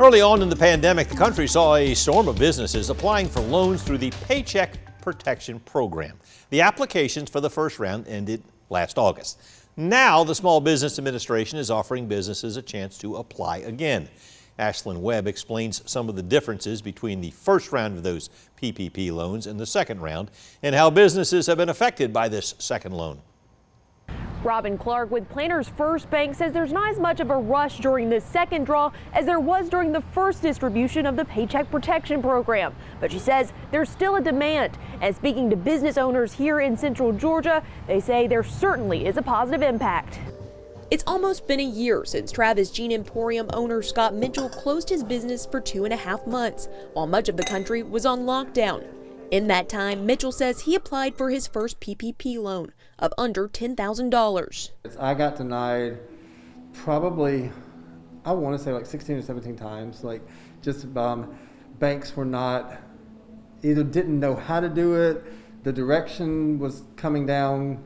Early on in the pandemic, the country saw a storm of businesses applying for loans through the Paycheck Protection Program. The applications for the first round ended last August. Now, the Small Business Administration is offering businesses a chance to apply again. Ashlyn Webb explains some of the differences between the first round of those PPP loans and the second round, and how businesses have been affected by this second loan. Robin Clark with Planters First Bank says there's not as much of a rush during this second draw as there was during the first distribution of the Paycheck Protection Program. But she says there's still a demand. And speaking to business owners here in Central Georgia, they say there certainly is a positive impact. It's almost been a year since Travis Jean Emporium owner Scott Mitchell closed his business for 2.5 months, while much of the country was on lockdown. In that time, Mitchell says he applied for his first PPP loan of under $10,000. I got denied probably, I want to say like 16 or 17 times. Like just banks were not, either didn't know how to do it, the direction was coming down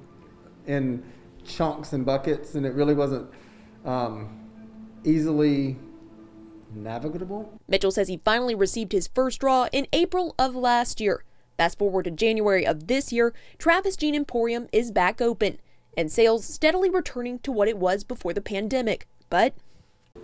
in chunks and buckets, and it really wasn't easily navigable. Mitchell says he finally received his first draw in April of last year. Fast forward to January of this year, Travis Jean Emporium is back open and sales steadily returning to what it was before the pandemic. But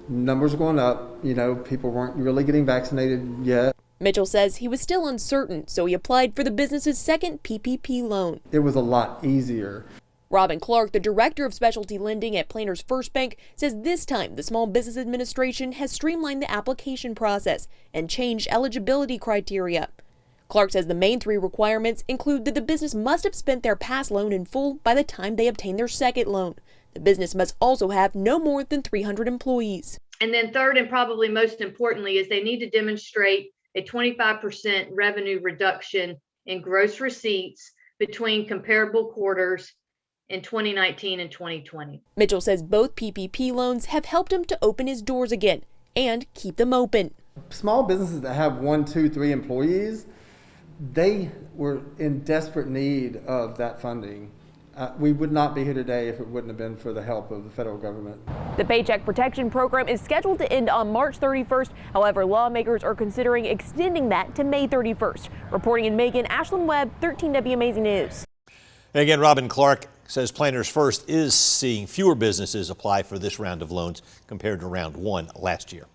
numbers are going up. You know, people weren't really getting vaccinated yet. Mitchell says he was still uncertain, so he applied for the business's second PPP loan. It was a lot easier. Robin Clark, the director of specialty lending at Planters First Bank, says this time the Small Business Administration has streamlined the application process and changed eligibility criteria. Clark says the main 3 requirements include that the business must have spent their past loan in full by the time they obtain their second loan. The business must also have no more than 300 employees. And then third, and probably most importantly, is they need to demonstrate a 25% revenue reduction in gross receipts between comparable quarters in 2019 and 2020. Mitchell says both PPP loans have helped him to open his doors again and keep them open. Small businesses that have 1, 2, 3 employees, they were in desperate need of that funding. We would not be here today if it wouldn't have been for the help of the federal government. The Paycheck Protection Program is scheduled to end on March 31st. However, lawmakers are considering extending that to May 31st. Reporting in Macon, Ashlyn Webb, 13 WMAZ News. Again, Robin Clark says Planters First is seeing fewer businesses apply for this round of loans compared to round 1 last year.